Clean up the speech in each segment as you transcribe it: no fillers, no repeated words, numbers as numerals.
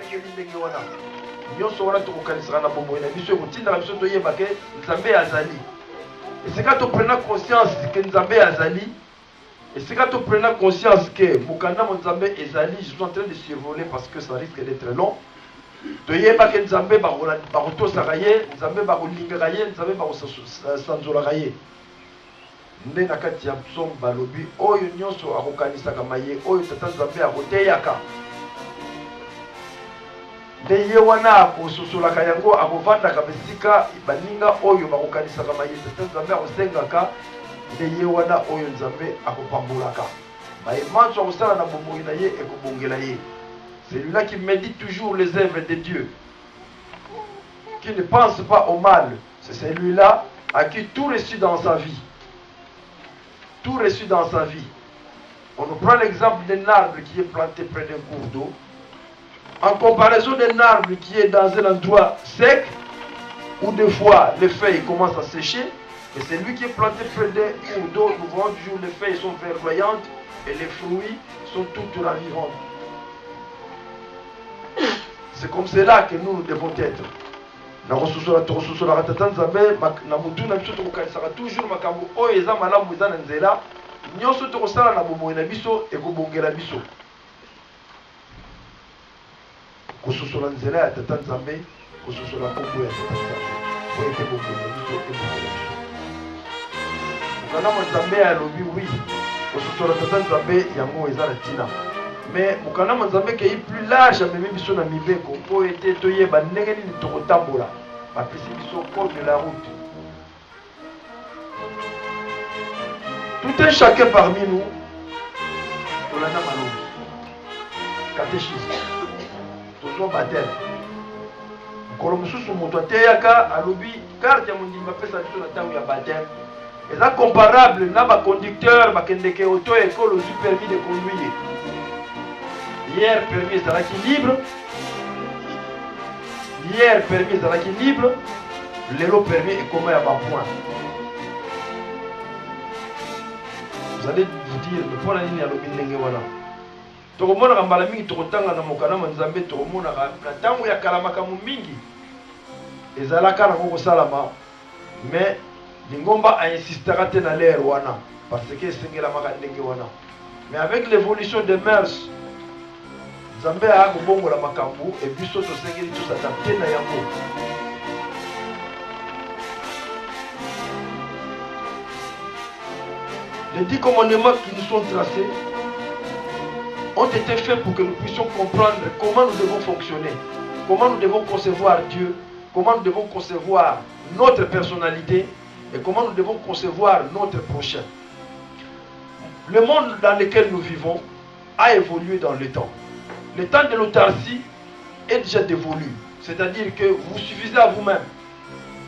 ngeli ndenge wana nyonso wana tokokanisaka na bomoi na biso ekotindaka biso toyeba ke nzambe azali esika toprena conscience ke nzambe azali esika toprena conscience ke mokanda mo nzambe ezali. Je suis en train de survoler parce que ça risque d'être long. Toyeba ke nzambe bakotosaka ye, nzambe bakolingaka ye, nzambe bakosanzolaka ye. Nde na kati ya psaume balobi oyo nyonso akokanisaka maye oyo tata nzambe akoteyaka nde ye wana akososolaka yango akovandaka bisika baninga oyo bakokanisaka maye tata nzambe akosengaka nde ye wana oyo nzambe akopambolaka maye manso akosala na bomoi na ye ekobongela ye. Celui-là qui médite toujours les œuvres de Dieu, qui ne pense pas au mal, c'est celui-là à qui tout reçu dans sa vie. Tout reçu dans sa vie. On nous prend l'exemple d'un arbre qui est planté près d'un cours d'eau. En comparaison d'un arbre qui est dans un endroit sec, où des fois les feuilles commencent à sécher, et celui qui est planté près d'un cours d'eau, nous voyons toujours les feuilles sont verdoyantes et les fruits sont toutes ravivantes. C'est comme cela que nous devons être. Toujours makambo oyo eza malamu eza na nzela nyonso tokosala na bomoi na biso ekobongela biso kososola nzela ya tata nzambe kososola kombo ya tata nzambe po ete bongela biso ebongela biso mokanda mo nzambe alobi wi kososola tata nzambe yango eza na ntina mais mokanda mo nzambe kei plus large amemi biso na mibeko po ete toyeba ndenge nini tokotambola bapesi biso code de la route. Tout un chacun parmi nous, Tolana Malou, catéchisme, toujours baptême. Kolomususu moto ateyaka alobi carte ya mondimba pesa biso na tango ya baptême. Eza comparable na ba conducteur bakendeke auto école au permis de conduire. Hier permis ezalaki libre. Hier permis ezalaki libre. Lelo permis ekoma ya ba point. Vous allez vous dire, mais pour la ligne à l'obédience wana. Tokomona kambala mingi tokotanga na mokana manzambe tokomona na tango ya kalamaka mingi. Ezalaka na koko salama, mais lingomba a insistera te na l'air wana parce que sengela maka ndenge wana. Mais avec l'évolution des mœurs, Nzambe a kobongo la makambu et biso to sengeli to s'adapter na yango. Les 10 commandements qui nous sont tracés ont été faits pour que nous puissions comprendre comment nous devons fonctionner, comment nous devons concevoir Dieu, comment nous devons concevoir notre personnalité et comment nous devons concevoir notre prochain. Le monde dans lequel nous vivons a évolué dans le temps. Le temps de l'autarcie est déjà dévolu, c'est-à-dire que vous suffisez à vous-même.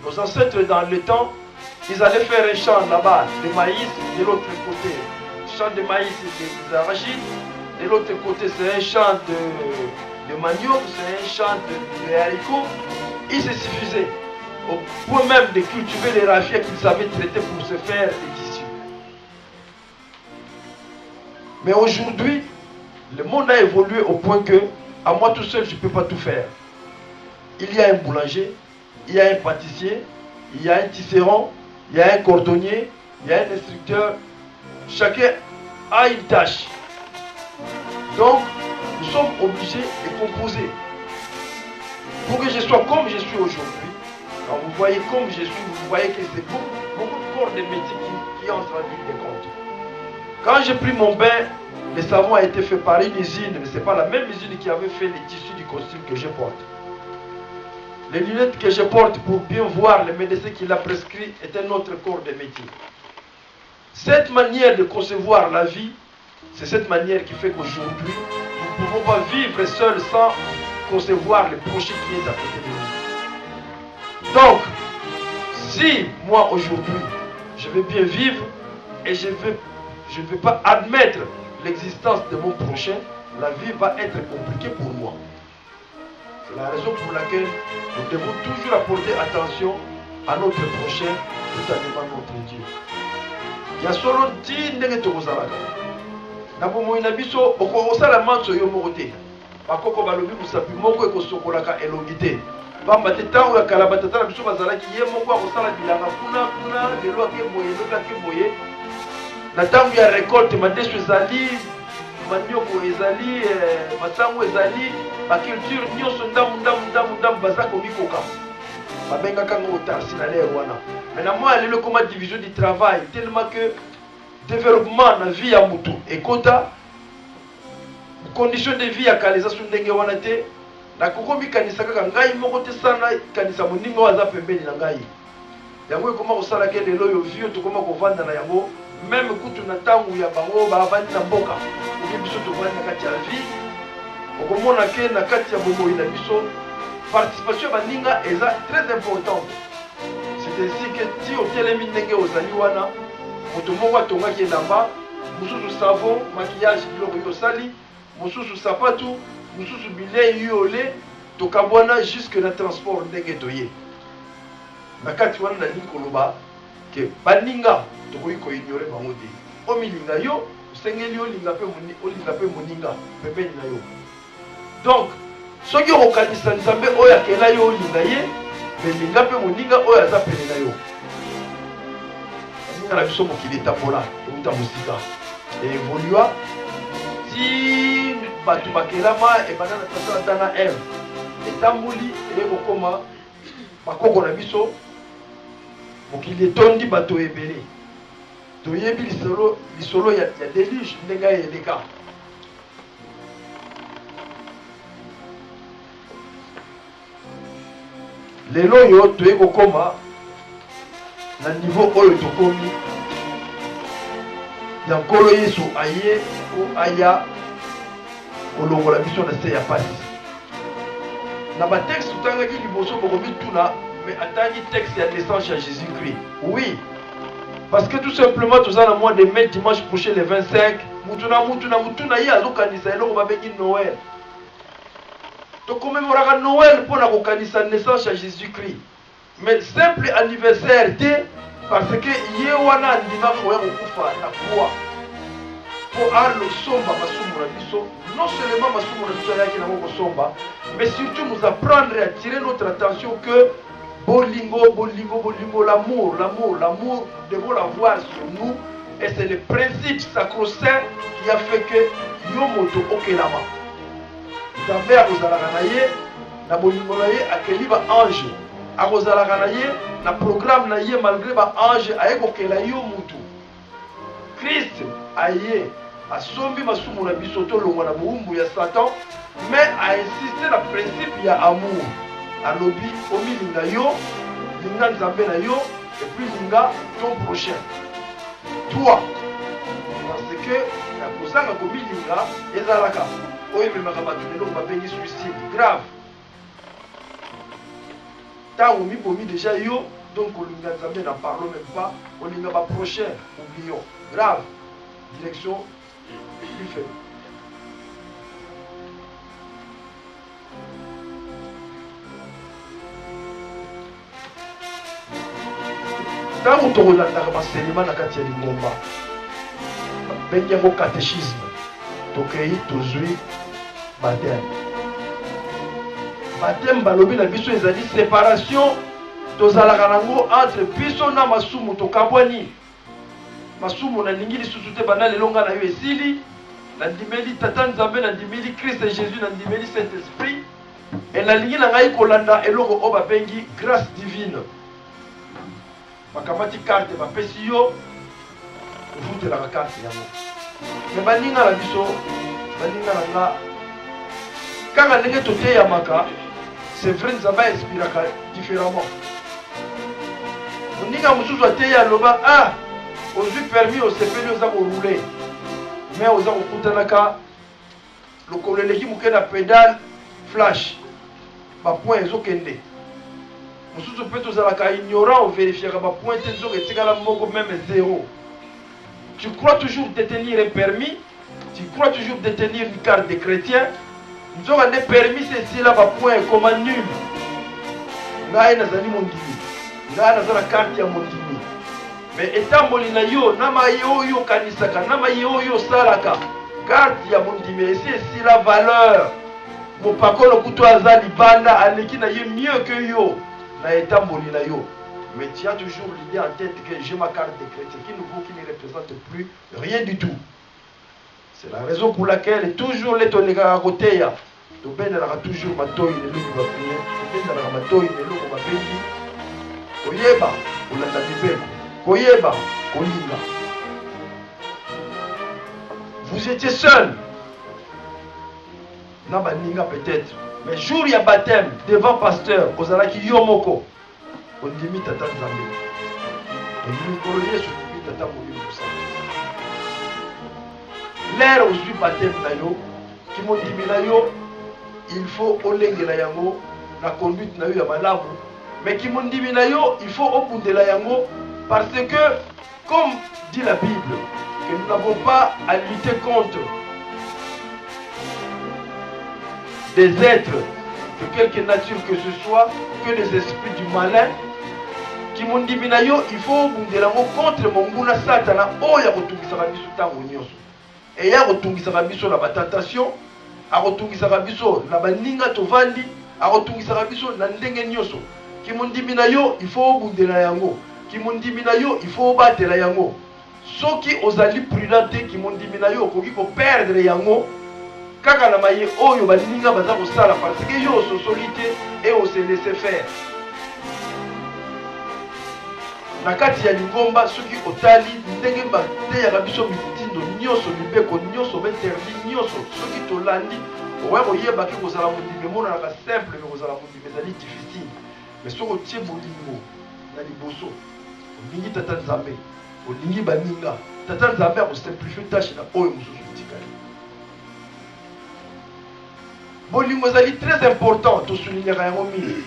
Nos ancêtres dans le temps, ils allaient faire un champ là-bas de maïs, de l'autre côté, champ de maïs et des arachides, de l'autre côté c'est un champ de manioc, c'est un champ de haricots. Ils se suffisaient au point même de cultiver les rafias qu'ils savaient traiter pour se faire des tissus. Mais aujourd'hui, le monde a évolué au point que, à moi tout seul, je ne peux pas tout faire. Il y a un boulanger, il y a un pâtissier, il y a un tisserand, il y a un cordonnier, il y a un instructeur. Chacun a une tâche. Donc, nous sommes obligés de composer. Pour que je sois comme je suis aujourd'hui, quand vous voyez comme je suis, vous voyez que c'est beaucoup de corps de métier qui entrent en ligne de compte. Quand j'ai pris mon bain, le savon a été fait par une usine, mais ce n'est pas la même usine qui avait fait les tissus du costume que je porte. Les lunettes que je porte pour bien voir le médecin qui l'a prescrit est un autre corps de métier. Cette manière de concevoir la vie, c'est cette manière qui fait qu'aujourd'hui, nous ne pouvons pas vivre seuls sans concevoir le prochain qui est à côté de nous. Donc, si moi aujourd'hui, je veux bien vivre et je ne veux pas admettre l'existence de mon prochain, la vie va être compliquée pour moi. C'est la raison pour laquelle nous devons toujours apporter attention à notre prochain tout en aimant notre Dieu. Il y a solo ti ndenge tokozalaka. Na bomoi na biso okosala manso yo moko te. bakoko balobi musapi moko ekosokolaka elongi te pamba te ntango ya kala batata na biso bazalaki ye moko akosala bilanga kuna lelo ake boye lobi ake boye na ntango ya récolte madeso ezali manioko ezali masango ezali baculture nyonso ndambu baza komikoka babengaka ngo tarsinalaire wana mais na moi lelo ekoma division du travail tellement que développement na vie ya mutu ekota condition de vie ya kala eza so ndenge wana te nakokomi kanisa kaka ngai moko te sana kanisa moninga oyo aza pembeni na ngai yango ekoma kosalaki lelo oyo vie oyo tokoma kovanda na yango même kutu na ntango ya bango bavandi na mboka obi biso tovandi na kati ya vie okomona ke na kati ya bomoi na biso participation ya baninga eza très importante. C'est ainsi que ti otelemi ndenge ozali wana moto moko atongaki elamba mosusu savon maquillage biloko oyo osali mosusu sapatu mosusu bilei yole tokabwana jusque na transport ndenge toye na kati wana nalingi koloba ke baninga tokoki koignore bango te omilinga yo osengeli olinga mpe moninga pembeni na yo donc soki okokanisa nzambe oyo akela yo olinga ye melinga mpe moninga oyo aza pene na yo baninga na biso mokili etambola euta mosika eevolua ti bato bakelama ebanda na tata ata na eve etamboli ekokoma bakoko na biso mokili etondi bato ebele toyebi lisolo ya déluge ndenge eleka lelo oyo toye kokoma na niveau oyo tokomi ya nkolo yesu aye po aya kolongola biso na se ya pasi na batexte totangaki liboso bokomi tuna mais atangi texte ya naissance ya Jésus-Christ oui parce que tout simplement toza na mois de mai dimanche prochain le 25 mutu na ye azokanisa eloko babengi Noël tokomemoraka Noël mpona kokanisa naissance ya Jésus-Christ mais simple anniversaire te parce que ye wana andima koya kokufa na croix po alosomba masumu na biso non seulement masumu na biso ayaki nango kosomba mais surtout nous apprendre à attirer notre attention que bolingo l'amour devons l'avoir sur nous et c'est le principe sacro-saint qui a fait que yo moto okelama nzambe akozalaka na ye na bolingo na ye akeli baange akozalaka na ye na programme na ye malgré baange aye kokela yo mutu Christ aye asombi masumu na biso tolongwa na bowumbu ya Satan mais ainsiste na principe ya amour alobi omilinga yo linga nzambe na yo et puis linga ton prochain toi parce que nakozanga komilinga ezalaka oyo ememaka bato lelo babengi suicide grave ntango mibomi déjà yo donc olinga nzambe na parlons même pas olinga baprochain oublions grave direction plus faible. Ntango tokolandaka baselema na kati ya lingomba babengi yango catéchisme tokei tozwi baptême balobi na biso ezali séparation tozalaka nango entre biso na masumu tokabwani masumu nalingi lisusu te bana lelo nga na yo esili nandimeli tata nzambe nandimeli Christ et Jésus nandimeli Saint-Esprit et nalingi na ngai kolanda eloko oyo babengi grâce divine bakamati carte bapesi yo ovutelaka carte yango me baninga na biso baninga na nga kaka ndenge toteyamaka c'est vrai nzambe ainspiraka différemment moninga mosusu ateya aloba ah ozwi permis osepeli oza korule mais oza kokutanaka lokolo eleki moke na pédale flash bapoint ezokende mosusu mpe tozalaka ignorant ovérifiaka bapoint te nzoka etikala moko même zéro. Tu crois toujours détenir un permis, tu crois toujours détenir une carte de chrétien, nous avons des permis, c'est là, point comme nul. Ngai nazali mondimi, ngai nazala carte ya mondimi. Mais étant molina yo, nama yo kanisaka, nama yo salaka, carte ya mondimi, c'est la valeur. mopakolo kuto aza libanda aleki na ye mieux que yo na etamboli na yo. Mais tu as toujours l'idée en tête que j'ai ma carte de chrétien qui ne représente plus rien du tout. C'est la raison pour laquelle toujours les tonega à côté ya to ben la toujours matoi le lu va prier to ben la matoi le lu va bengi koyeba ulanda bibeko koyeba kolinga. Vous étiez seul naba ninga peut-être, mais jour ya baptême devant pasteur ozalaki yo moko ondimi tata nzambe ondimi kolo yesu ondimi tata molimo kosala l'air ozwi baptême na yo ki mondimi na yo il faut olengela yango na conduite na yo ya malamu, mais ki mondimi na yo il faut obundela yango parce que comme dit la Bible que nous n'avons pas à lutter contre des êtres de quelque nature que ce soit, que les esprits du malin qui m'ont dit il faut bundela contre mon nguna satana oya kotungisaka biso tango nyonso et ya kotungisaka biso na batentation akotungisaka biso na baninga tovandi akotungisaka biso na ndenge nyonso ki m'ont dit il faut bundela yango ki m'ont dit il faut batela yango soki ozali prudent ki m'ont dit okoki ko perdre yango kaka na maye oyo baninga baza kosala parce que yo ososoli te et on se laisse faire. Na kati ya lingomba soki otali ndenge bateyaka biso mitindo nyonso mibeko nyonso bainterdit nyonso soki tolandi oya koyebaki kozala mondimi emonanaka simple me kozala mondimi ezali difficile, mais soki otie bolingo na liboso olingi tata nzambe olingi baninga tata nzambe akosimplifie tâche na oyo mosusu etikali. Bolingo ezali très important tosoulignaka yango mingi.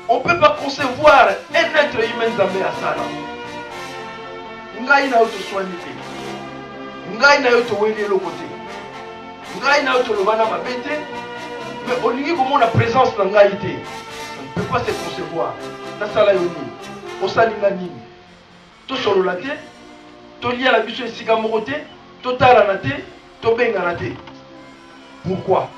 On ne peut pas concevoir un être humain nzambe asala. Ngai na yo toswani te. Ngai na yo toweli eloko te. Ngai na yo tolobana mabe te. Mais olingi komona présence na ngai te. On ne peut pas se concevoir. Nasala yo nini? Osalinga nini? Tosolola te. Tolia la biso esika moko te. Totalana te. Tobengana te. Pourquoi?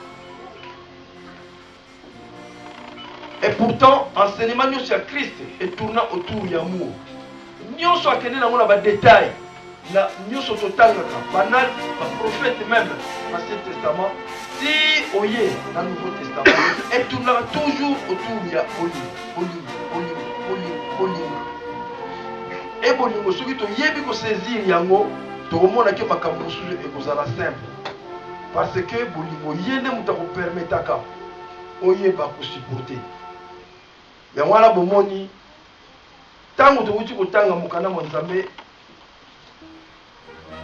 Et pourtant, enseignement sur Christ est tournant autour de l'amour. Nous sommes dans les détails. Nous sommes totalement banal, le prophète même, l'Ancien Testament, si on est dans le Nouveau Testament, et tournant toujours autour de l'amour. Et bolingo soki toyebi ko saisir yango tokomona ke makambo mosusu ekozala simple parce que bolingo yende muta ko permetaka oyeba ko supporter. Yango wana bomoni tango tokuti kotanga mokanda mo nzambe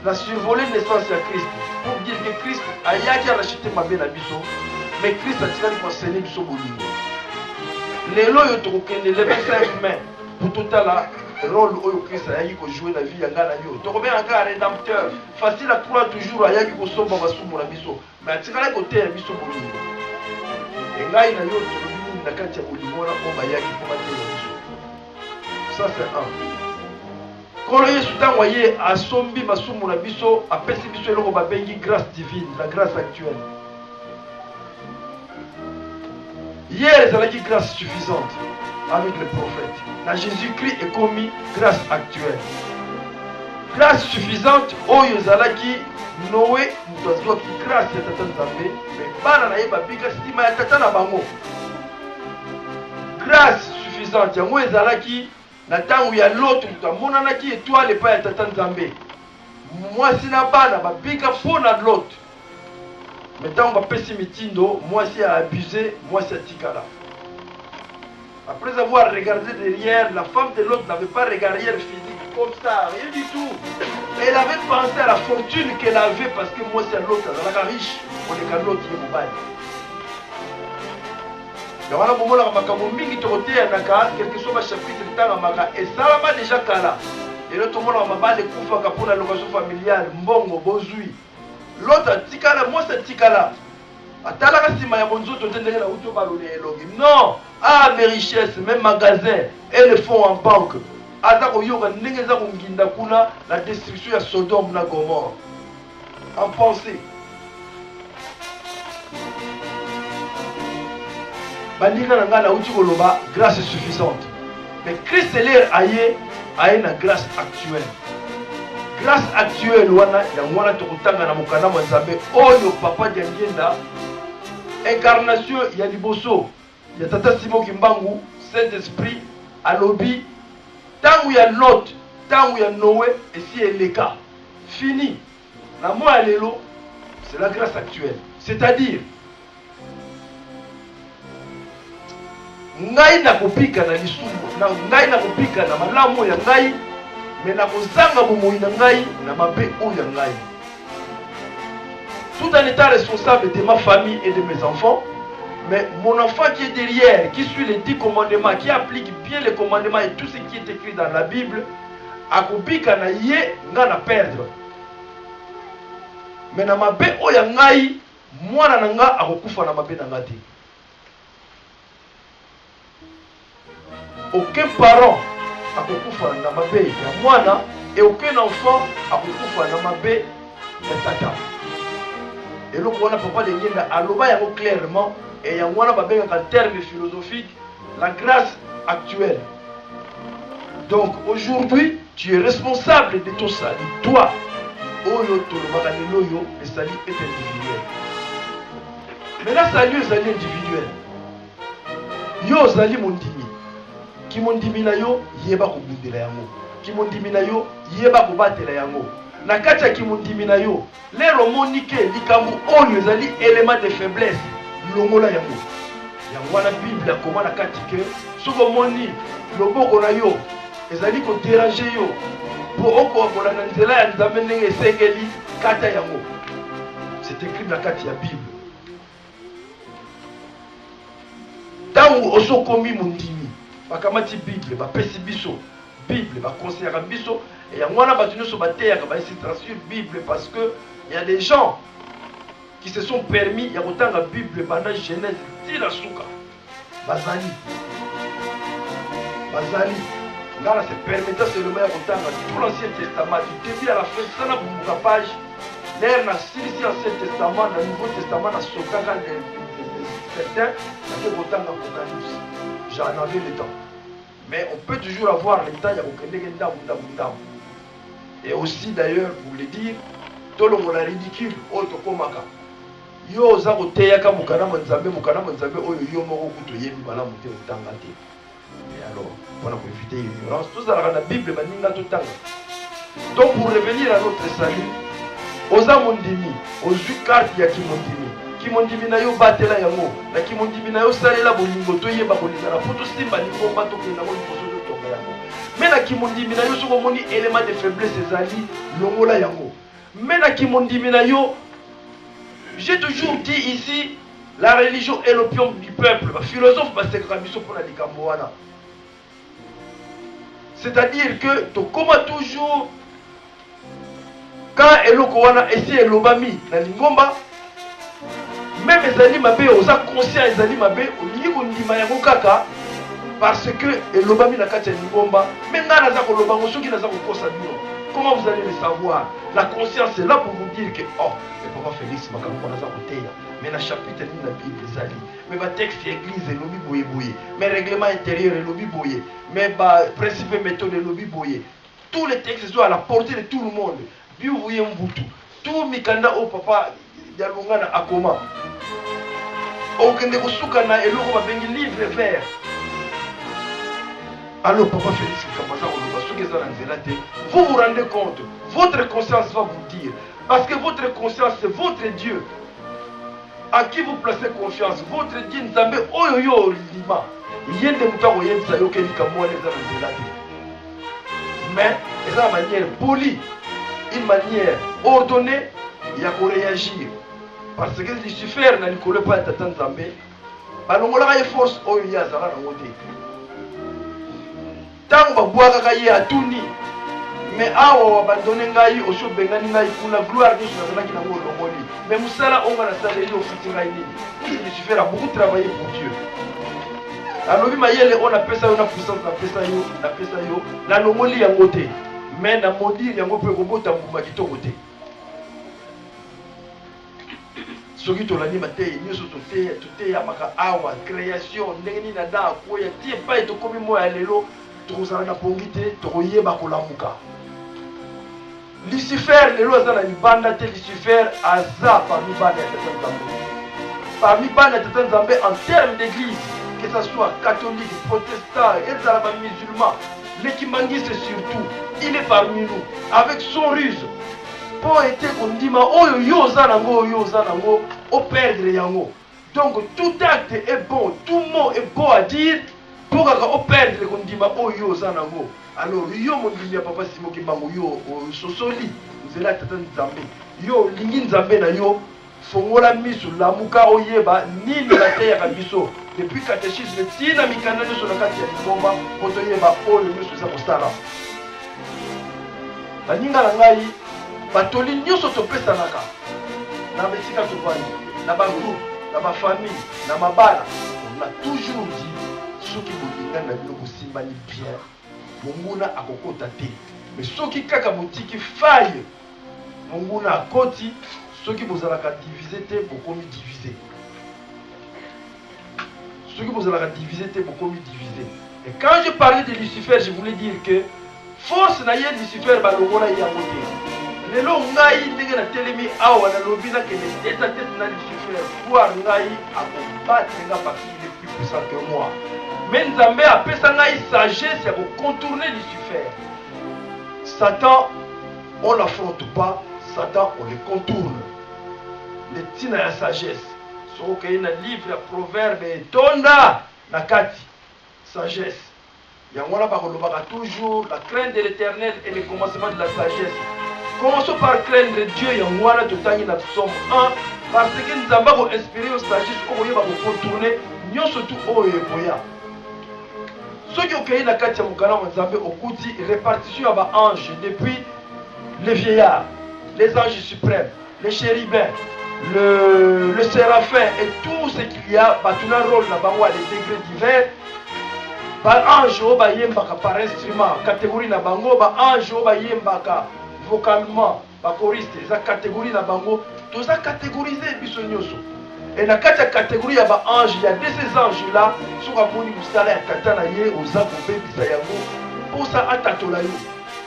la survolée naissance ya Christ pour dire que Christ ayaki arachite mabe na biso, mais Christ atikali koenseigner biso bolingo. Lelo oyo tokokende le 25 mai pour totala rôle oyo Christ ayaki kojouer la vie ya nga na yo tokobengaka rédempteur facile à croire toujours ayaki kosomba basumu na biso, mais atikali koteya biso bolingo engai na yo na kati ya bolingo wana mpo bayaki mpo batela biso. Ça c'est un. Kolo yesu ntango aye asombi masumu na biso apesi biso eloko babengi grâce divine, la grâce actuelle. Hier ezalaki grâce suffisante avec le prophète. Na Jésus-Christ est commis grâce actuelle. Grâce suffisante oyo ezalaki Noé moto azwaki grâce ya tata nzambe me bana na ye babika nsima ya tata na bango. Grâce suffisante yango ezalaki na ntango ya Lot moto amonanaki étoile epai ya tata nzambe mwasi na bana babika mpo na Lot. Me ntango bapesi mitindo mwasi a abusé, mwasi atikala. Après avoir regardé derrière, la femme de Lot n'avait pas regardé physique comme ça, rien du tout. Elle avait pensé à la fortune qu'elle avait parce que moi c'est Lot, elle est riche, on est qu'à Lot qui est mobile. Donc on a beau la makambo mingi toroté naka quelque chose ma chapitre tanga maka et ça va déjà kala. Et l'autre monde on m'a de kufa pour la location familiale, mbongo bozui. L'autre tikala, moi c'est tikala. Atalaka sima ya bonzoto tendele la uto balone elongi. Non, ah mes richesses, même magasins et les fonds en banque. Azako yoga ndenge za kunginda kuna la destruction ya Sodome na Gomorrhe. En pensée. bandika na ngana uti koloba grâce suffisante. Mais Christ l'air aye na grâce actuelle. Grâce actuelle wana ya mwana tokutanga na mokana mwanzambe oyo papa diangenda incarnation ya liboso ya tata Simon Kimbangu Saint-Esprit alobi tangu ya Lot tangu ya Noé et si eleka fini na moi lelo c'est la grâce actuelle, c'est-à-dire ngai na kopika na lisumu na ngai na kopika na malamu ya ngai mais na kozanga bomoi na ngai na mabe oyo ngai. Tout en étant responsable de ma famille et de mes enfants, mais mon enfant qui est derrière, qui suit les 10 commandements, qui applique bien les commandements et tout ce qui est écrit dans la Bible, akobika na ye nga na perdre. Mais na mabe oyo ngai mwana na nga akokufa na mabe na ngati. Aucun parent akokufa na mabe ya mwana et aucun enfant akokufa na mabe ya tata. Et donc on a papa de ngenda aloba yango clairement et yango wana babengaka en termes philosophiques la grâce actuelle. Donc aujourd'hui tu es responsable de ton salut. Toi, oyo tolobaka lelo yo, le salut est individuel. Mais là salut est salut individuel. Yo zali mondimi. Ki mondimi na yo yeba kobundela yango. Ki mondimi na yo yeba kobatela yango. Na kati ya ki mondimi na yo lero monike likambu oyo ezali élément de faiblesse longola yango. Yango wana Bible akoma na kati ke soko moni loboko na yo ezali ko déranger yo po okokola na nzela ya nzambe ndenge esengeli kata yango. C'est écrit na kati ya Bible. Tango osokomi mondimi bakamati Bible bapesi biso Bible baconseillera biso et yango wana bato nyonso bateyaka baesitra sur Bible parce que il y a des gens qui se sont permis ya kotanga Bible pendant Genèse ti la suka bazali ngana se permettait seulement ya kotanga tout l'Ancien Testament du début à la fin sana bumbuka page l'air na silisi Ancien Testament na Nouveau Testament na sokaka certains na kotanga Apocalypse. J'en avais le temps. Mais on peut toujours avoir le temps, il y a et aussi d'ailleurs, pour le dire, tout le monde est ridicule, autokomaka. Yo za koteyaka mukana manzambe oyo yo moko kuto yebi bala muté utangate. Et alors, pour éviter l'ignorance, tout ça dans la Bible baninga totanga. Donc pour revenir à notre salut, oza mondimi, ozu carte ya kimondimi. Kimondimi na yo batela yango na kimondimi na yo salela bolingo toyeba kolingana po tosimba likomba tokenda mo liboso totonga yango. Mais na kimondimi na yo soko moni élément de faiblesse ezali longola yango. Mais na kimondimi na yo, j'ai toujours dit ici, la religion est l'opium du peuple. Le philosophe basekaka biso pour la likambo wana. C'est-à-dire que tokoma toujours quand eloko wana esi elobami na lingomba même ezali mabe oza conscient ezali mabe olingi kondima yango kaka parce que elobami na kati ya lingomba mais nga naza koloba ngo soki naza kokosa bino. Comment vous allez le savoir? La conscience est là pour vous dire que oh le papa Félix makambo naza koteya mais na chapitre ni na Bible ezali mais ba texte église elobi boye boye mais règlement intérieur elobi boye mais ba principe méthode elobi boye. Tous les textes sont à la portée de tout le monde. Biu voye mbutu tout mikanda au papa dialonga na akoma okende kosuka na eloko babengi livre vert. Alors papa Félix Kamaza oloba soki eza na nzela te, vous vous rendez compte, votre conscience va vous dire, parce que votre conscience c'est votre Dieu à qui vous placez confiance. Votre Dieu nzambe oyo yo lima yende mutu akoyebisa yo ke likambo wana eza na nzela te, mais eza na manière polie, une manière ordonnée ya koréagir. Parce que Lucifer n'a likolo pa tata nzambe balongolaka ye force oyo ye azala nango te ntango babwakaka ye atuni mais awa wabandone ngai osi obengani ngai kuna gloire nyonso nazalaki nango olongoli mais mosala onga nasaleli ofiti ngai nini. Lucifer a beaucoup travaillé pour Dieu. alobi mayele oyo napesa yo na puissance napesa yo nalongoli yango te mais na modire yango mpe kobota mbuma kitoko te. soki tolandi matei nyonso toteyamaka awa création ndenge nini na da akoya ti epai tokomi moya lelo tokozala na pongi te tokoyeba kolamuka. Lucifer lelo aza na libanda te, Lucifer aza parmi bana ya tata nzambe. Parmi bana ya tata nzambe en termes d'église, que ce soit catholique, protestant, ezala ba musulman, lekimangiste surtout, il est parmi nous avec son ruse. Pour être kondima oyo yo za nango yo za nango o perdre yango. Donc tout acte est bon, tout mot est beau à dire pour o perdre kondima oyo yo za nango. Alors yo mondimi ya papa Simo Kimbangu yo sosoli nzela tata nzambe yo lingi nzambe na yo fongola misu lamuka oyeba nini bateyaka biso depuis catéchisme tina mikanda nyonso na kati ya libomba po toyeba oyo nyonso eza kosala. Baninga na ngai batoli nyonso topesanaka na besika tovandi na bagroupe na bafamille na mabala, on a toujours dit soki bolinga na bino bosimbani bien monguna akokota te, mais soki kaka botiki faille monguna akoti, soki bozalaka divisé te bokomi divisé, soki bozalaka divisé te bokomi divisé. Et quand je parlais de Lucifer, je voulais dire que force na ye Lucifer balongola yango te. Lelo ngai ndenge na telemi awa na lobi na kende tête à tête na Lucifer voir ngai akobattre nga parce qu'il est plus puissant que moi. Mais Nzambe apesa ngai sagesse ya contourner Lucifer. Satan, on l'affronte pas, Satan on le contourne. Le tina ya sagesse. Soki il y a un livre ya proverbe tonda na kati sagesse. Yango na bakolobaka toujours la crainte de l'Éternel est le commencement de la sagesse. Commençons par craindre Dieu yango wana totangi na Psaume 1 parce que Nzambe ko inspirer au sagesse oyo ba ko contourner nyonso tout oyo eboya. Soki okei na kati ya mokana wa Nzambe okuti répartition ya ba anges depuis les vieillards, les anges suprêmes, les chérubins, le séraphin et tout ce qu'il y a, batuna rôle na bango à des degrés divers. Ba ange o ba yembaka par instrument, catégorie na bango, ba ange o ba yembaka vocalement, ba choriste, eza catégorie na bango, tout ça catégorisé biso nyonso. Et na kati ya catégorie ya ba ange, il y a de ces anges là, soka moni musala ya tata na ye oza kobebisa yango, pour ça atatola yo.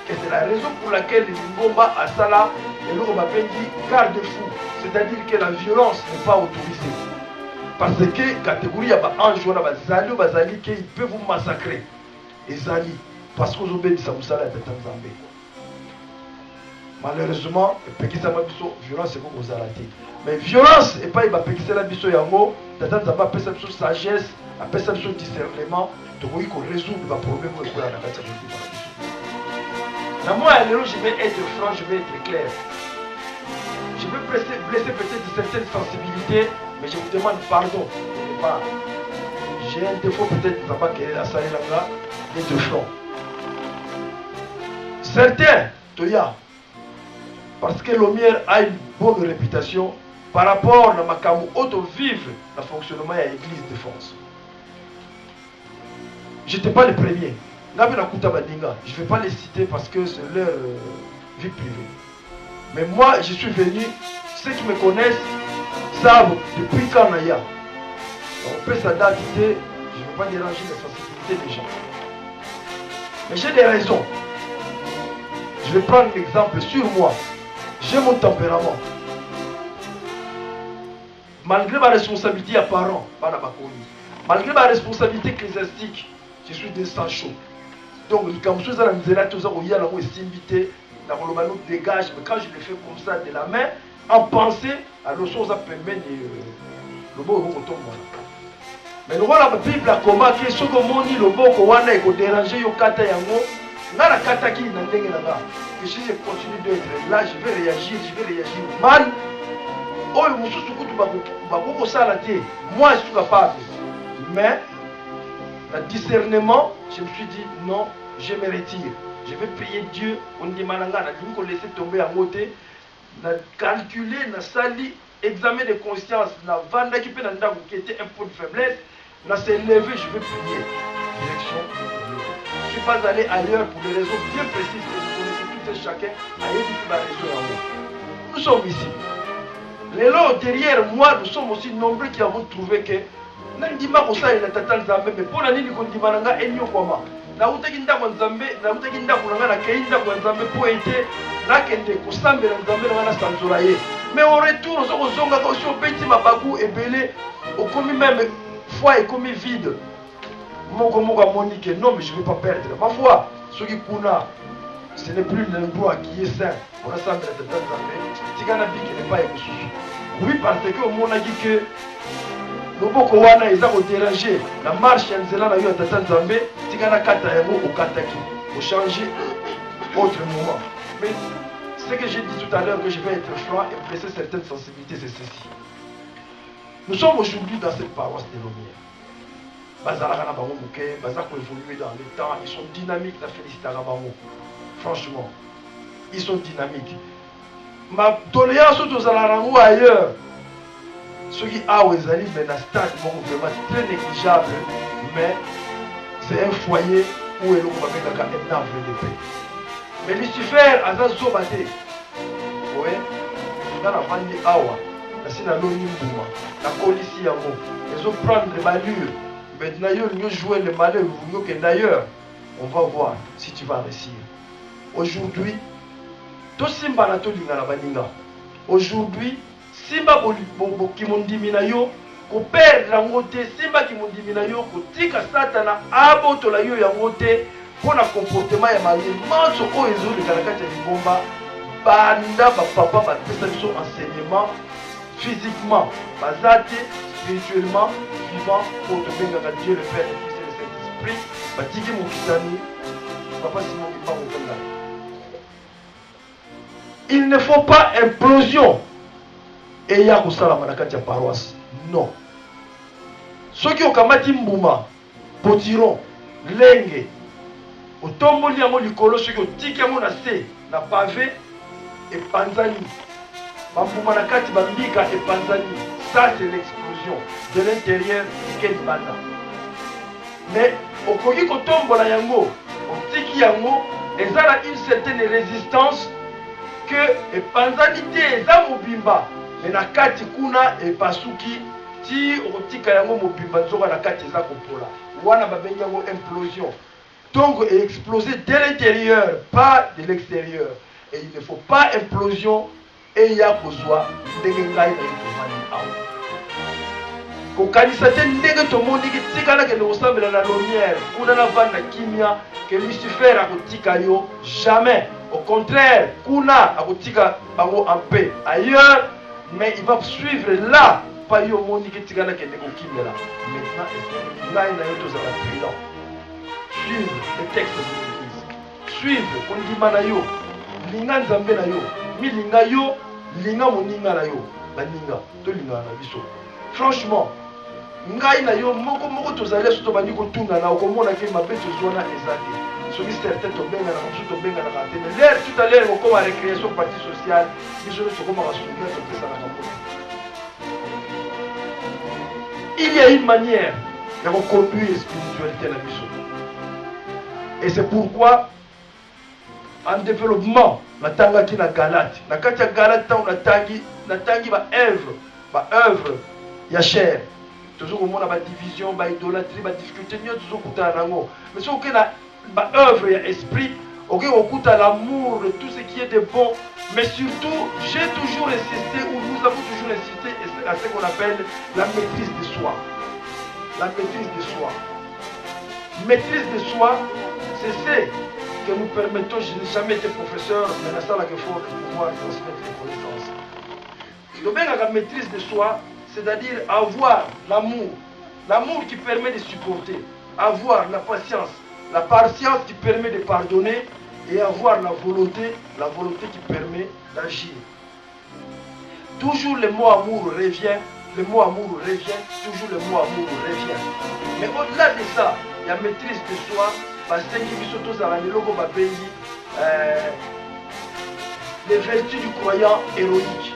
Et c'est la raison pour laquelle Ngomba asala eloko babengi garde-fou, c'est-à-dire que la violence n'est pas autorisée. Parce que catégorie ya ba ange wana bazali o bazali que ils peuvent vous massacrer. Ezali parce que vous obéissez à musala ya tata Nzambe. Malheureusement, pekisa biso violence c'est comme ozala te. Mais violence et pas il va pekisa la biso yango, tata Nzambe apesa biso sagesse, apesa biso discernement, tokoki ko résoudre ba problème ko ekola na kati ya biso. Na moi je vais être franc, je vais être clair. Je vais blesser peut-être certaines sensibilités, mais je vous demande pardon. J'ai un défaut peut-être qui ne va pas querer la salle là, d'être franc. Certains, Toya, parce que l'Omière a une bonne réputation par rapport à Makamu auto vivre le fonctionnement de l'église de France. Je n'étais pas le premier. Je ne vais pas les citer parce que c'est leur vie privée. Mais moi, je suis venu, ceux qui me connaissent savent depuis quand on y a. On peut s'adapter, je ne veux pas déranger les sensibilités des gens. Mais j'ai des raisons. Je vais prendre l'exemple sur moi. J'ai mon tempérament. Malgré ma responsabilité apparente, malgré ma responsabilité ecclésiastique, je suis de sang chaud. Donc, quand je suis à la misère, tout ça, il y a invité, nous dégage, mais quand je le fais comme ça de la main, en pensée, alors ça peut mener le beau retour. Mais nous voilà la Bible à comment que ce que mon dit le beau qu'on a dérangé au kata yango, n'a la kata qui n'a pas là. Et si je continue d'être là, je vais réagir mal. Oh, je suis beaucoup ça la tête. Moi, je suis capable. Mais le discernement, je me suis dit non, je me retire. Je vais prier Dieu, on dit malanga, on va laisser tomber en côté, on calculer, on sali, examen de conscience, on va récupérer qui était un peu de faiblesse, on s'est levé, je vais prier. Direction. Je ne suis pas allé ailleurs pour des raisons bien précises que vous connaissez tout et chacun, ailleurs depuis ma raison en haut. Nous sommes ici. Les lots derrière moi, nous sommes aussi nombreux qui avons trouvé que Nandima Kosa et la Tatan Zambé, mais pour l'année du Kondimananga et Nyokoma. Nautaki ndako Nzambe, nautaki ndako na Keinda Nzambe pour aider Nakende Kosambe Nzambe na Sanzoraye. Mais au retour, on se zonga aussi au petit Mabakou et Belé, au commis même foi et commis vide. Moko Monique, non, mais je ne vais pas perdre. Ma foi, ce qui kuna, ce n'est plus l'endroit qui est sain. On a semblé à Tatan Zambé, Tigana Bik n'est pas écouté. Oui, parce que on a dit que Loboko wana eza ko déranger la marche ya nzela na yo Tata Nzambe tikana kata yango okataki au changer autre moment. Mais ce que j'ai dit tout à l'heure que je vais être franc et presser certaines sensibilités, c'est ceci. Nous sommes aujourd'hui dans cette paroisse de Lomière. Bazalaka na bango muke, bazako évoluer dans le temps, ils sont dynamiques, la félicité à bango. Franchement, ils sont dynamiques. Ma doléance aux alarango ailleurs. Ceux qui ont des amis, mais dans stade vraiment très négligeable, mais c'est un foyer où il y a un havre de paix. Mais Lucifer a un zobate. Oui, dans la famille Awa, la Sinaloni Mbouma, la Colisi Yango, ils ont prendre les malures. Maintenant, ils ont joué les malheurs, d'ailleurs, on va voir si tu vas réussir. Aujourd'hui, tout Simba na to linga na baninga. Aujourd'hui, Simba kimondimina yo ko perdre yango te, Simba kimondimina yo ko tika satana abotola yo yango te pona comportement ya maye manso oyo ezoleka na kati ya libomba banda bapapa bapesa biso enseignement physiquement baza te, spirituellement vivant po tobengaka Dieu le Père, le Fils et le Saint-Esprit batiki mokitani papa Simon Kipango Konda. Il ne faut pas implosion et il y a la paroisse. Non. Ceux qui ont kamati mbuma, potiron, lenge, au tombo liamo likolo, ceux qui ont tikiamo na se, na pavé et panzani. Mbuma na kati bambika et panzani. Ça c'est l'explosion de l'intérieur du Kenbana. Mais au kogi ko tombo la yango, au tiki yango, et ça a une certaine résistance que et panzani te za mobimba. Mais na kati kuna e pasuki ti otika yango mobimba nzoka na kati eza kopola wana babengi yango implosion. Donc exploser de l'intérieur, pas de l'extérieur. Et il ne faut pas implosion et ya kozwa ndenge ngai na tomani awa kokanisa te ndenge tomoni ki tikala ke kosambela na Lomière kuna na vanda kimia que Lucifer akotika yo jamais. Au contraire, kuna akotika bango en paix ailleurs. Mais il va suivre là, pas yo monique tigana qui est là. Maintenant, là il a eu tous à la prudence. Suivre les textes de l'Église. Suivre, on dit manayo, linga nzambe na yo, mi linga yo, linga moninga na yo, baninga, to linga na biso. Franchement, ngai na yo moko tozali soto bandi ko tunga na okomona ke mabeto zona ezali. Celui certain tobenga na mosu tobenga na raté. Mais l'air tout à l'heure comme la récréation partie sociale, il y a une manière de reconduire la spiritualité dans la mission. Et c'est pourquoi en développement, na tanga ki na Galate. Na kati ya Galate on na tangi ba œuvre ya chair. Toujours au monde ba division, ba idolâtrie, ba difficulté nyo toujours kutana nango. Mais ce que na ba œuvre ya esprit, OK, on coûte à l'amour de tout ce qui est de bon. Mais surtout, j'ai toujours insisté, ou nous avons toujours insisté à ce qu'on appelle la maîtrise de soi. La maîtrise de soi. Maîtrise de soi, c'est ce que nous permettons. Je n'ai jamais été professeur, mais la salle qu'il faut pouvoir transmettre les connaissances. Donc, la maîtrise de soi, c'est-à-dire avoir l'amour. L'amour qui permet de supporter. Avoir la patience qui permet de pardonner. Et avoir la volonté qui permet d'agir. Toujours le mot amour revient, toujours le mot amour revient. Mais au-delà de ça, il y a maîtrise de soi, parce que les vertus du croyant héroïque.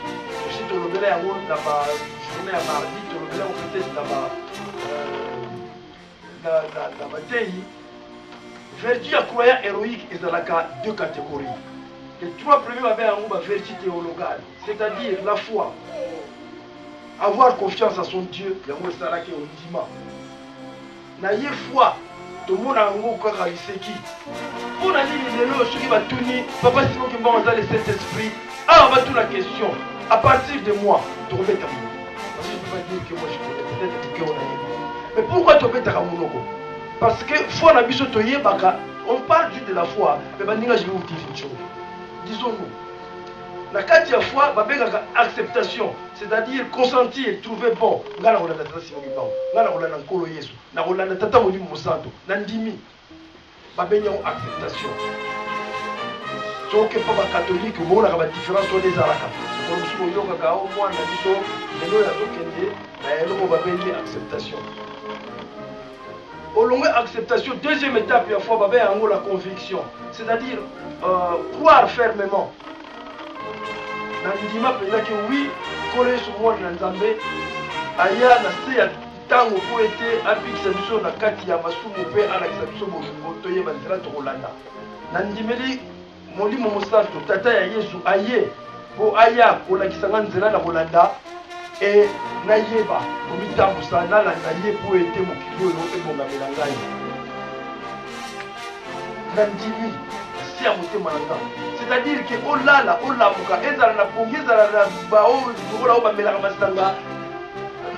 Je suis dans la journée à mardi, peut-être dans ma théie. Vertu à croyant héroïque est dans la deux catégories. Les trois premiers avaient un vertu théologale, c'est-à-dire la foi. avoir confiance à son Dieu, yango salaki ondima. Na ye foi, tout le monde a un mot kaka liseki. Pour la ligne de l'eau, ceux qui va tourner, papa Simon qui va dans le Saint-Esprit. Ah, on va tout la question. À partir de moi, tu remets ta mono. Parce que je ne peux pas dire que moi je connais peut-être que on a eu. Mais pourquoi tu remets ta mono? Parce que foi na biso toye baka. On parle juste de la foi, mais maintenant je vais vous dire une chose. Disons-nous. La quatrième fois, acceptation, c'est-à-dire consentir et trouver bon. Ngala on a tata Simon Gibao, ngala on a nkolo Yesu, na on a tata Moni Mosanto, nandimi. Babenya acceptation. Donc pas catholique, on a la différence sur les araka. Comme si on yoga ka au moins na biso, les lois okende, na elo babenya acceptation. Au long de l'acceptation, deuxième étape, il faut avoir la conviction, c'est-à-dire croire fermement. Nandima peza que oui, kole sur moi nanzambe, aya na se ya tango ko ete apikisa biso na kati ya masumu pe alakisa biso boto ye banzela to Rolanda. Nandimeli molimo mosanto tata ya Yesu aye po aya ko lakisa nzela na Rolanda et nayeba komitambusa nalanda ye po ete mokili oyo ebongamela ngai. Nandimi c'est-à-dire que olala olamuka ezala na pongi ezala na bao lokola oyo bamelaka masanga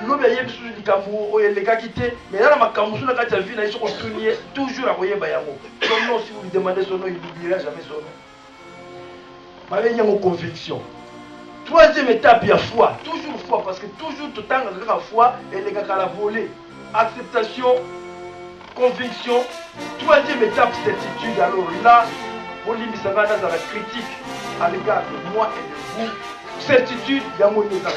lobi ayebi susu likambo oyo elekaki te mais eza na makambo mosusu na kati ya vie na ye soko otuni ye toujours akoyeba yango. Son nom, si vous lui demandez son nom, il n'oubliera jamais son nom. Babengi yango conviction. Troisième étape, il y a foi. Toujours foi, parce que toujours tout le temps, il y a foi et les gars à la volée. Acceptation, conviction. Troisième étape, certitude. Alors là, pour l'imisaga dans la critique à l'égard de moi et de vous, certitude, il y a mon état.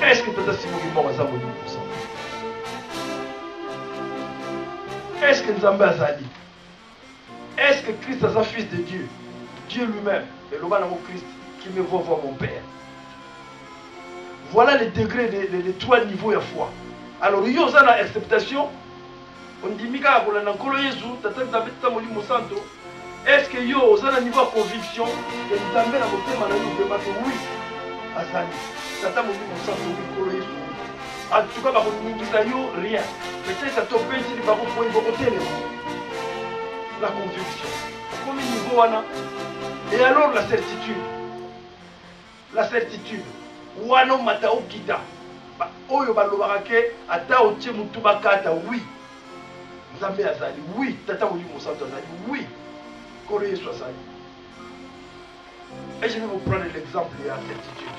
Est-ce que Tata Simon est mort à Zamoni pour ça? Est-ce que Nzambe Azali? Est-ce que Christ est un fils de Dieu? Dieu lui-même, et le bon Christ qui me voit voir mon Père. Voilà les degrés, les trois niveaux de foi. Alors, il y a une acceptation. On dit, Mika, on a un colo Jésus, Tata Nzambe Tamoli Mosanto. Est-ce qu'il y a un niveau de conviction que Nzambe a voté maintenant? Oui, Azali. Tata Moli Mosanto, oui, colo Jésus. En tout cas, rien. Peut-être que tu peux dire la conviction. Comme niveau wana. Et alors la certitude. La certitude. Wano mata okita. Oyo balobarake ata otie mutu bakata oui. Nzambe azali oui. Tata Moli Mosanto azali oui. Kolo Yesu azali. Et je vais vous prendre l'exemple de la certitude.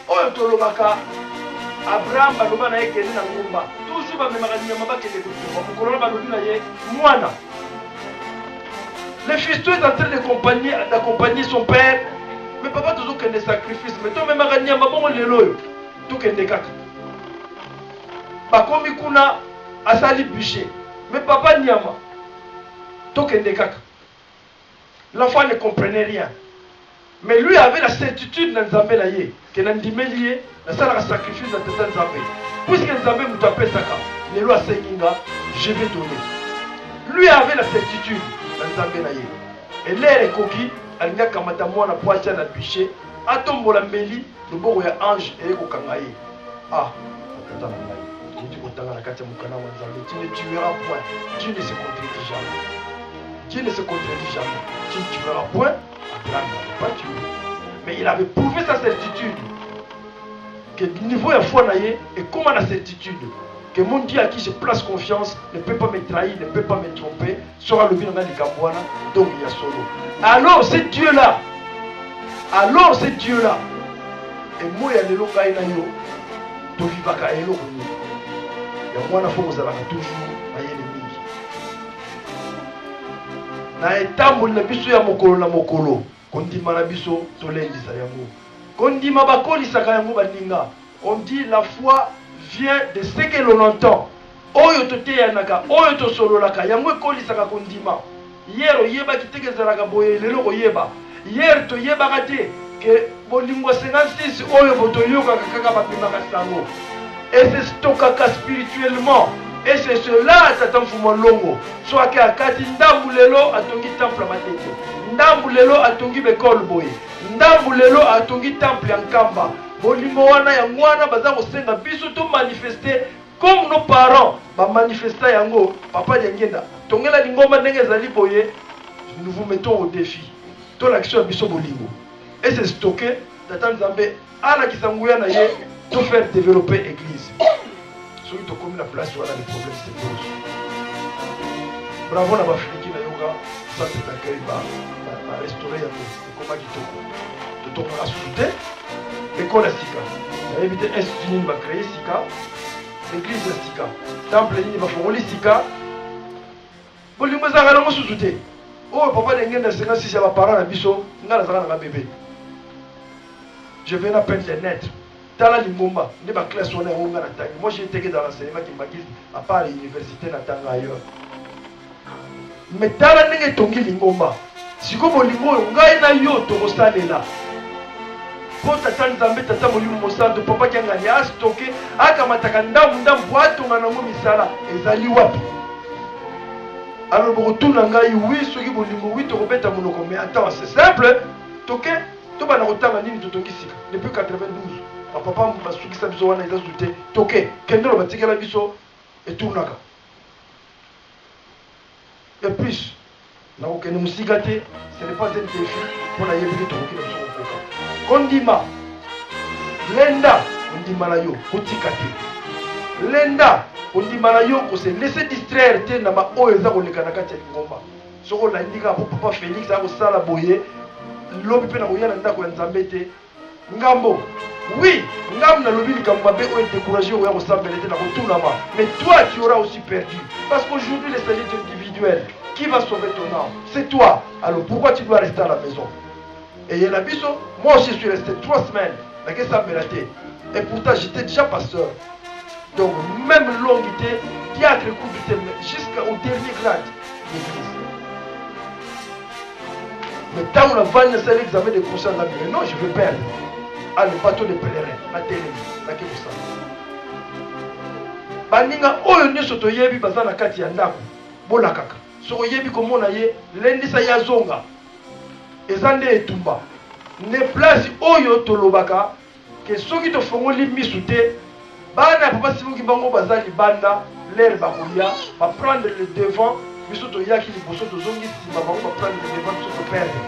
Oyo tolobaka Abraham baloba na ye kende na ngomba toujours bamemaka nyama bakende kotumba mokolo na balobi na ye mwana. Le fils est en train d'accompagner son père, mais papa toujours kende sacrifice mais to memaka nyama bongo lelo oyo tokende kaka bakomi kuna asali bûcher mais papa nyama tokende kaka. L'enfant ne comprenait rien. Mais lui avait la certitude dans Nzambe na ye que nandimeli ye na sala ka sacrifice na tata Nzambe. Puisque Nzambe mutu apesaka lelo asenginga je vais donner. Lui avait la certitude dans Nzambe na ye. Et l'air est coquille alinga kamata mwana poacha na bûcher atombola mbeli loboko ya ange et kokanga ye. Ah tata na ngai tu kotanga na kati ya mokana wa Nzambe tu ne tueras point. Dieu ne se contredit jamais. Dieu ne se contredit jamais. Tu ne tueras point. Abraham n'avait pas tué. Mais il avait prouvé sa certitude. Que le niveau de foi et comment la certitude que mon Dieu à qui je place confiance ne peut pas me trahir, ne peut pas me tromper, sera le bien dans les Gabouana, donc il y a solo. Alors c'est Dieu-là. Alors c'est Dieu-là. Et moi, il y a des gens qui ont tout vivaka et l'eau. Et moi, il faut que vous ayez toujours na etambo na biso ya mokolo na mokolo kondima na biso tolendisa yango kondima bakolisaka yango baninga. On dit la foi vient de ce que l'on entend. Oyo toteyanaka oyo tosololaka yango ekolisaka kondima. Hier oyebaki te kezalaka boye lelo koyeba. Hier toyebaka te ke bolingo 56 oyo botoyokaka kaka bapimaka sango. Et c'est stokaka spirituellement. Et c'est cela, Tata Mfuma Longo. Soit qu'à Kati Ndambulelo, à Tongi Temple Matete. ndambu lelo atongi bekol boye, ndambu lelo atongi temple yankamba. Bolingo wana yango wana baza kosenga biso to manifester comme nos parents ba manifester yango papa yengenda tongela lingomba ndenge ezali boye. Nous vous mettons au défi. Tout l'action biso bolingo. Et c'est stocké tata Nzambe ala kisanguya na ye to faire développer église. Soki to comme la place voilà les problèmes se posent. Bravo na ba Afriki na yoga ça c'est accueil ba restaurer ya ko koma kitoko. To to ka souté école à Sika. Il y a évité institut ni ba créer Sika. L'église de Sika. Temple ni ba fongoli Sika. Bolingo za ngala mo souté. Oh papa d'engenda 56 ya ba parents na biso ngala za na bébé. Je viens à peine les net. Dans la Lingomba, ne pas classe on est au Ngana Tangi. Moi j'ai été dans l'enseignement qui m'a dit à part l'université Natanga ailleurs. Mais dans la Nenge Tongi Lingomba, si comme Lingo, on gagne na yo to rostane là. Pour tata Nzambe tata Molimu Mosando papa qui a gagné à stocker à Kamataka ndam boîte on a nango misala ezali wapi. Alors pour retourne ngai oui ceux qui bolingo oui to robeta monoko mais attends c'est simple toqué. Tout le monde a dit depuis 92. Papa m'a dit que ça a été toqué. Kendo va tirer la biso et tout naka. Et plus, ce n'est pas un défi pour la yébi de toquer le son. Kondima, Lenda, Kondima la yo, Kotikate. Lenda, Kondima la yo, qu'on s'est laissé distraire, na ma oeza ko le kanakati ya ngomba. Soko la indika pour papa Félix a ko sala boye. Lobi pe na koyana ndako ya Nzambe te ngambo oui ngam na lobi likambo mabe o décourager o ya ko sambela te na kotuna ma mais toi tu auras aussi perdu parce qu'aujourd'hui les salut individuels qui va sauver ton âme c'est toi alors pourquoi tu dois rester à la maison et il y a biso moi aussi je suis resté 3 semaines na ke sambela te et pourtant j'étais déjà pasteur donc même longuité théâtre coup de thème jusqu'au dernier grade d'église. Mais tant on a vanné ça l'examen de conscience, non, je vais perdre. Ah, le bateau de pèlerin, la télé, la kéoussa. Baninga, oh, on est sur le yebi, bazan la kati yandaku, bola kaka. Sur le yebi, comme on a yé, l'endisa yazonga. Ezande et tumba. Ne place oyo tolobaka, que ceux qui te font l'immisouté, bana, papa, si vous qui bango bazan banda, l'air barouya, va prendre le devant. Bisoto yaki li bosoto zongi si baba va prendre le devant bisoto perdre.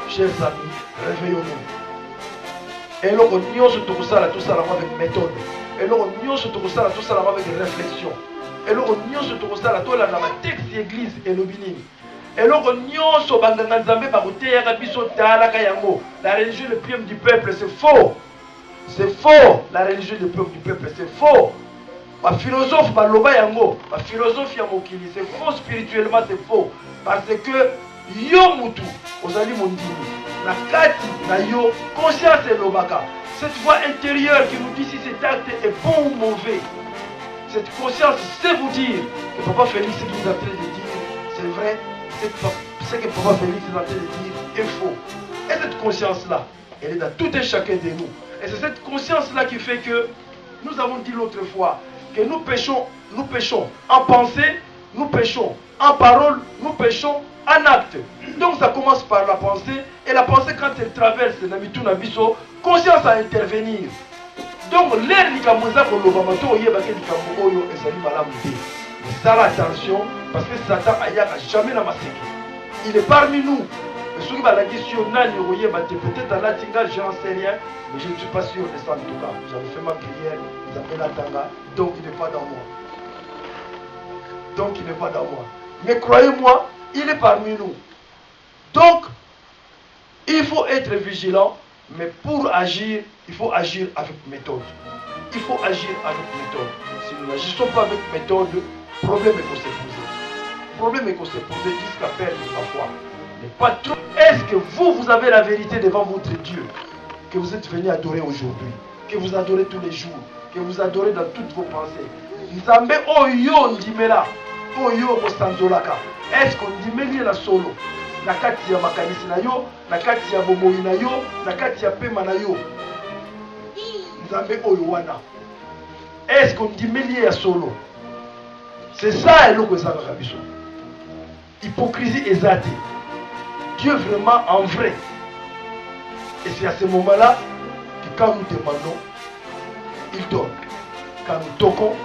Chers amis, réveillons-nous. Et là on nyonso to kosala tout ça avec méthode. Et là on nyonso to kosala tout ça avec réflexion. Et là on nyonso to kosala to la texte église et l'obinini. Et là on nyonso banganga Nzambe ba koteya ka biso tala ka yango. La religion le prime du peuple c'est faux. C'est faux. La religion du peuple c'est faux. Ma philosophe, ma loba yango, ma philosophie yamokili, c'est faux spirituellement, c'est faux. Parce que yo mutu, ozali mondini, la kati na yo, conscience et lobaka. Cette voix intérieure qui nous dit si cet acte est bon ou mauvais. Cette conscience sait vous dire que Papa Félix est en train de dire, c'est vrai, ce que Papa Félix est en train de dire est faux. Et cette conscience-là, elle est dans tout un chacun de nous. Et c'est cette conscience-là qui fait que nous avons dit l'autre fois, que nous péchons en pensée, nous péchons en parole, nous péchons en acte. Donc ça commence par la pensée, et la pensée quand elle traverse Namitu Nabiso, conscience à intervenir. Donc l'air Nikamuza pour l'Obamato, Yebake Nikamoyo et Salim Malamouté. Mais ça attention, parce que Satan Ayaka jamais n'a massacré. Il est parmi nous. Ceux qui la question, peut-être à la Tinga, je n'en sais rien, mais je ne suis pas sûr de ça en tout cas. J'avais fait ma prière, ils appellent la Tanga, donc il n'est pas dans moi. Donc il n'est pas dans moi. Mais croyez-moi, il est parmi nous. Donc, il faut être vigilant, mais pour agir, il faut agir avec méthode. Il faut agir avec méthode. Si nous n'agissons pas avec méthode, le problème est qu'on s'est posé. Le problème est qu'on s'est posé jusqu'à perdre la foi. Mais pas trop. Est-ce que vous avez la vérité devant votre Dieu que vous êtes venu adorer aujourd'hui, que vous adorez tous les jours, que vous adorez dans toutes vos pensées? Nzambe oyo ndimela, oyo bosanzolaka. Est-ce qu'on ndimeli la solo? Na kati ya makanisi na yo, na kati ya bomoi na yo, na kati ya pema na yo. Nzambe oyo wana. Est-ce qu'on ndimeli ya solo? C'est ça eloko ezaka biso. Hypocrisie exaltée. Dieu vraiment en vrai. Et c'est à ce moment-là que quand nous demandons, il donne. Quand nous toquons,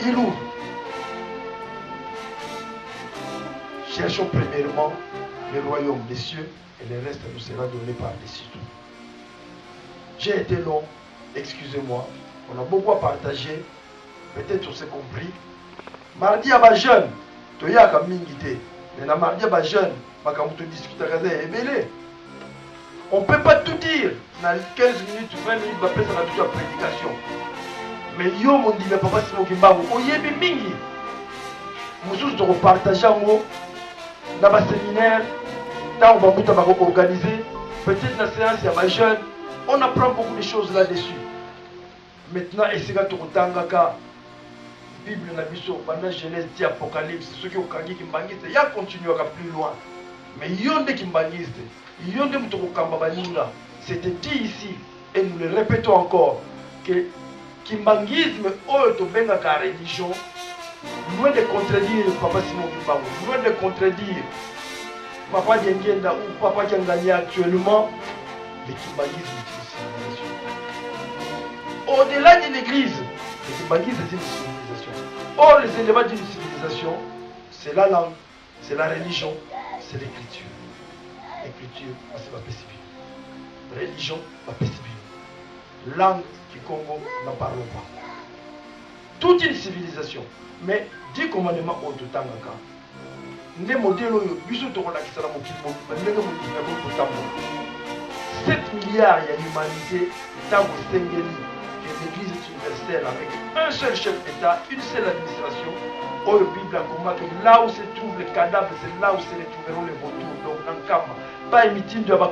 il ouvre. Cherchons premièrement le royaume des cieux et le reste nous sera donné par-dessus tout. J'ai été long, excusez-moi. On a beaucoup à partager. Peut-être on s'est compris. Mardi à ma jeune, tu y a comme mingité. Mais la mardi à ma jeune, quand on discute avec elle, on ne peut pas tout dire. Dans 15 minutes, 20 minutes, on va faire toute la prédication. Mais yo, mon dit, papa, c'est mon kimba. On y est mingi. Nous devons partager un mot dans ma séminaire. Dans on va organiser. Peut-être dans la séance, il y a ma jeune. On apprend beaucoup de choses là-dessus. Maintenant, et c'est quand on a Bible, pendant Genèse, dit Apocalypse, ceux qui ont gagné qui m'bangisent, il y a continué à plus loin. Mais il y a des qui m'bangisent. Il y a des qui m'bangisent. C'était dit ici, et nous le répétons encore, que kimbangisme, la religion, loin de contredire Papa Simon Kimbango, loin de contredire Papa Diengenda ou Papa Diengani actuellement, le kimbangisme est une civilisation. Au-delà d'une église, le kimbangisme est une civilisation. Or, les éléments d'une civilisation, c'est la langue, c'est la religion, c'est l'écriture. L'écriture, c'est pas possible. Religion, pas possible. Langue, du Congo, n'en parlons pas. Toute une civilisation. Mais 10 commandements au Totangaka. Les modèles, 7 milliards d'humanité dans le l'Église universelle avec un seul chef d'État, une seule administration. Or, la Bible a combattu que là où se trouvent les cadavres, c'est là où se retrouveront les vautours. Donc, dans le cas, pas une meeting de la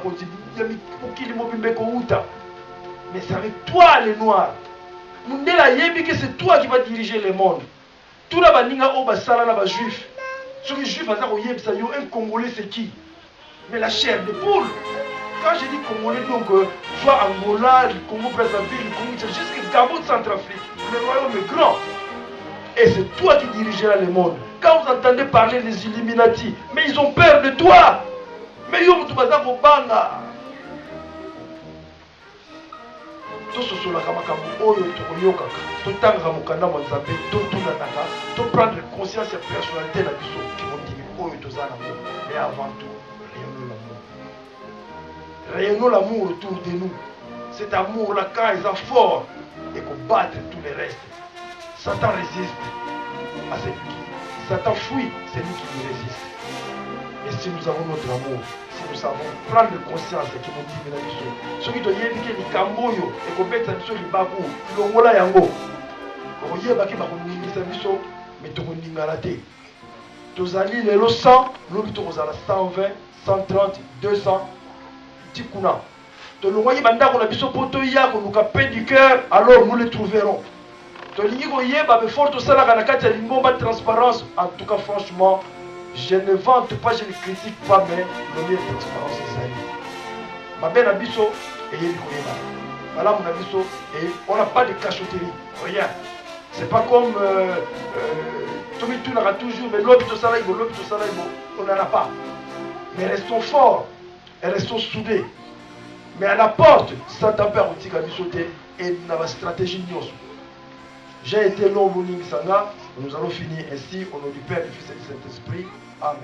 mais c'est avec toi les noirs. C'est toi qui vas diriger le monde. Tout là, les juifs. Ceux qui juifs, un Congolais, c'est qui? Mais la chair de poule. Quand je dis Congolais, donc, soit Angola, le Congo Brazzaville, le Congo, jusqu'à Gabon de Centrafrique, le royaume est grand. Et c'est toi qui dirigeras le monde. Quand vous entendez parler des Illuminati, mais ils ont peur de toi. Mais yo, tu vas dans vos bandes. Tout ce soit la kamakamu, oyo, toyoka, totanga mukanda mwanzambe, totunanaka, to prendre conscience et personnalité de la biso qui vont dire oyo tozana l'amour. Mais avant tout, rayonnons l'amour. Rayonnons l'amour autour de nous. Cet amour-là, quand ils sont forts et qu'on batte tout le reste, Satan résiste à celui qui. Satan fuit celui qui nous résiste. Et si nous avons notre amour, si nous savons prendre conscience et qui nous dit la mission, ceux qui doivent éviter les camboyos et qu'on mette sur les bagou, l'ongola yango, on y est baki bakoningisa biso, mais tokoningala te. Tozali lelo 100, nous tozala 120, 130, 200, tikuna. Tolongoyi bandako na biso poto ya ko nuka paix du cœur, alors nous les trouverons. Tolingi ko yeba be forte sala kana kati ya limbomba transparence. En tout cas franchement, je ne vante pas, je ne critique pas, mais le mieux de transparence c'est ça. Ma belle abisso et il koyeba. Voilà mon abisso et on n'a pas de cachotterie, rien. C'est pas comme Tomi Tunara toujours, mais l'hôpital Salaïbo, on n'en a pas. Mais restons forts et restons soudés. Mais à la porte, Satan perd aussi Kabisoté et dans la stratégie de j'ai été long, nous allons finir ainsi au nom du Père, du Fils et du Saint-Esprit. Amen.